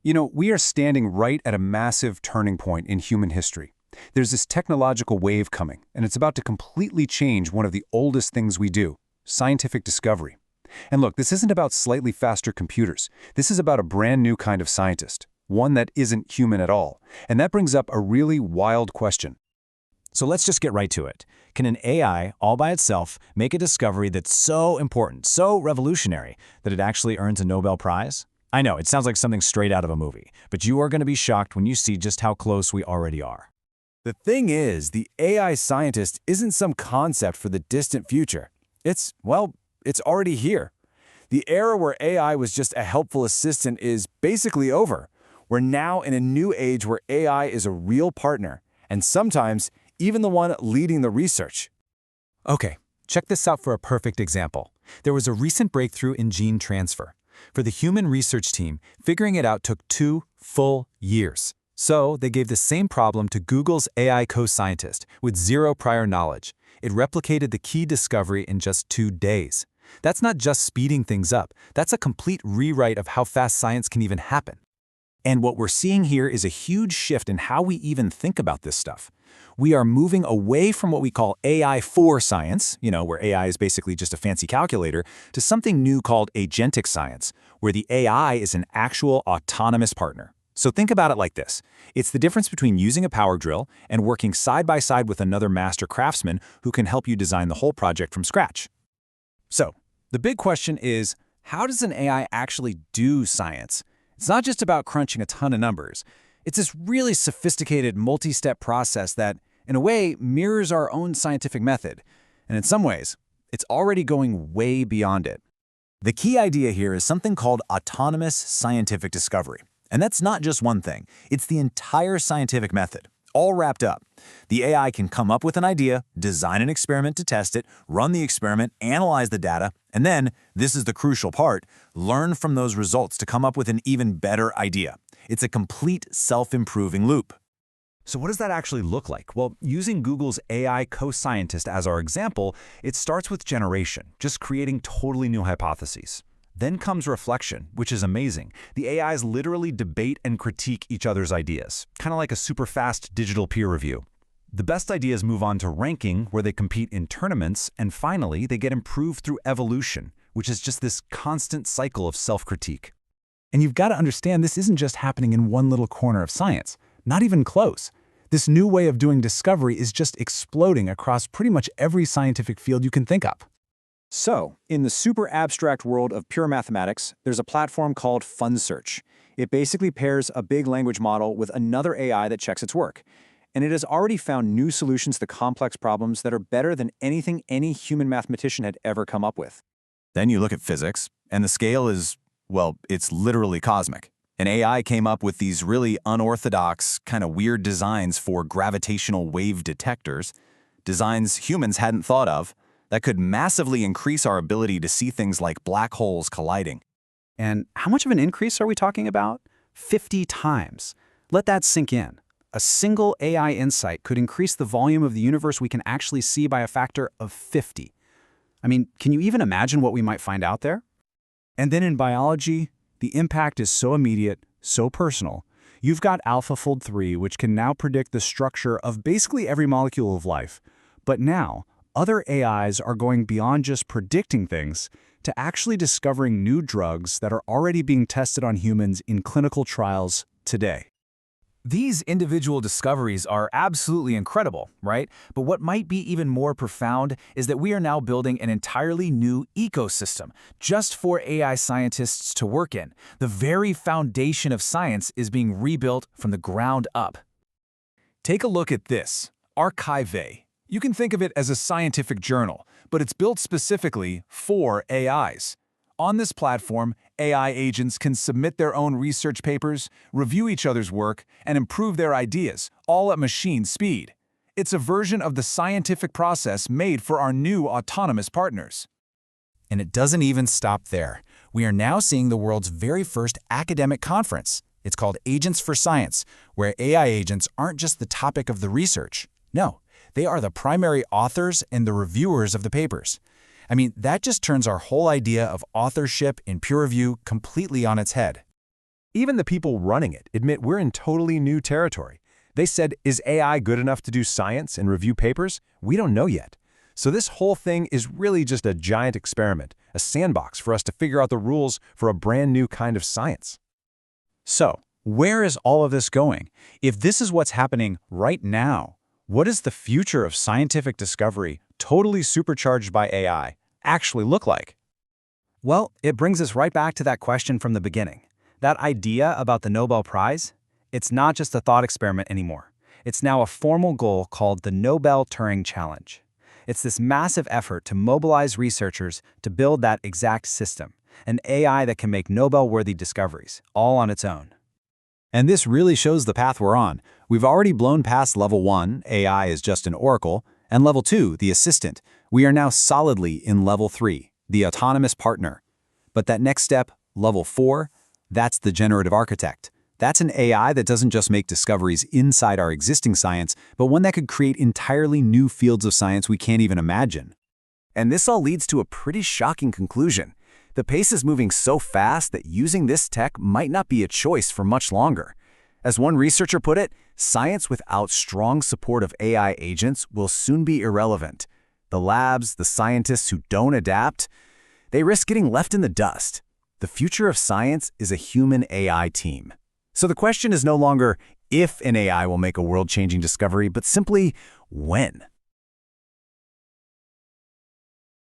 We are standing right at a massive turning point in human history. There's this technological wave coming, and it's about to completely change one of the oldest things we do, scientific discovery. And look, this isn't about slightly faster computers. This is about a brand new kind of scientist, one that isn't human at all. And that brings up a really wild question. So let's just get right to it. Can an AI, all by itself, make a discovery that's so important, so revolutionary, that it actually earns a Nobel Prize? I know, it sounds like something straight out of a movie, but you are going to be shocked when you see just how close we already are. The thing is, the AI scientist isn't some concept for the distant future. It's already here. The era where AI was just a helpful assistant is basically over. We're now in a new age where AI is a real partner, and sometimes even the one leading the research. Okay, check this out for a perfect example. There was a recent breakthrough in gene transfer. For the human research team, figuring it out took 2 full years. So they gave the same problem to Google's AI co-scientist with zero prior knowledge. It replicated the key discovery in just 2 days. That's not just speeding things up. That's a complete rewrite of how fast science can even happen. And what we're seeing here is a huge shift in how we even think about this stuff. We are moving away from what we call AI for science, where AI is basically just a fancy calculator, to something new called agentic science, where the AI is an actual autonomous partner. So think about it like this. It's the difference between using a power drill and working side by side with another master craftsman who can help you design the whole project from scratch. So, the big question is, how does an AI actually do science? It's not just about crunching a ton of numbers. It's this really sophisticated multi-step process that, in a way, mirrors our own scientific method. And in some ways, it's already going way beyond it. The key idea here is something called autonomous scientific discovery. And that's not just one thing. It's the entire scientific method, all wrapped up. The AI can come up with an idea, design an experiment to test it, run the experiment, analyze the data, and then, this is the crucial part, learn from those results to come up with an even better idea. It's a complete self-improving loop. So what does that actually look like? Well, using Google's AI co-scientist as our example, it starts with generation, just creating totally new hypotheses. Then comes reflection, which is amazing. The AIs literally debate and critique each other's ideas, kind of like a super fast digital peer review. The best ideas move on to ranking, where they compete in tournaments, and finally, they get improved through evolution, which is just this constant cycle of self-critique. And you've got to understand this isn't just happening in one little corner of science, not even close. This new way of doing discovery is just exploding across pretty much every scientific field you can think of. So, in the super abstract world of pure mathematics, there's a platform called FunSearch. It basically pairs a big language model with another AI that checks its work. And it has already found new solutions to complex problems that are better than anything any human mathematician had ever come up with. Then you look at physics, and the scale is, it's literally cosmic. An AI came up with these really unorthodox, kind of weird designs for gravitational wave detectors, designs humans hadn't thought of, that could massively increase our ability to see things like black holes colliding. And how much of an increase are we talking about? 50 times. Let that sink in. A single AI insight could increase the volume of the universe we can actually see by a factor of 50. I mean, can you even imagine what we might find out there? And then in biology, the impact is so immediate, so personal. You've got AlphaFold 3, which can now predict the structure of basically every molecule of life. But now, other AIs are going beyond just predicting things to actually discovering new drugs that are already being tested on humans in clinical trials today. These individual discoveries are absolutely incredible, right? But what might be even more profound is that we are now building an entirely new ecosystem just for AI scientists to work in. The very foundation of science is being rebuilt from the ground up. Take a look at this, Archive. You can think of it as a scientific journal, but it's built specifically for AIs. On this platform, AI agents can submit their own research papers, review each other's work, and improve their ideas, all at machine speed. It's a version of the scientific process made for our new autonomous partners. And it doesn't even stop there. We are now seeing the world's very first academic conference. It's called Agents for Science, where AI agents aren't just the topic of the research. No, they are the primary authors and the reviewers of the papers. I mean, that just turns our whole idea of authorship in peer review completely on its head. Even the people running it admit we're in totally new territory. They said, is AI good enough to do science and review papers? We don't know yet. So this whole thing is really just a giant experiment, a sandbox for us to figure out the rules for a brand new kind of science. So, where is all of this going? If this is what's happening right now, what does the future of scientific discovery, totally supercharged by AI, actually look like? Well, it brings us right back to that question from the beginning. That idea about the Nobel Prize? It's not just a thought experiment anymore. It's now a formal goal called the Nobel Turing Challenge. It's this massive effort to mobilize researchers to build that exact system, an AI that can make Nobel-worthy discoveries, all on its own. And this really shows the path we're on. We've already blown past level 1, AI is just an oracle, and level 2, the assistant. We are now solidly in level 3, the autonomous partner. But that next step, level 4, that's the generative architect. That's an AI that doesn't just make discoveries inside our existing science, but one that could create entirely new fields of science we can't even imagine. And this all leads to a pretty shocking conclusion. The pace is moving so fast that using this tech might not be a choice for much longer. As one researcher put it, science without strong support of AI agents will soon be irrelevant. The labs, the scientists who don't adapt, they risk getting left in the dust. The future of science is a human-AI team. So the question is no longer if an AI will make a world-changing discovery, but simply when.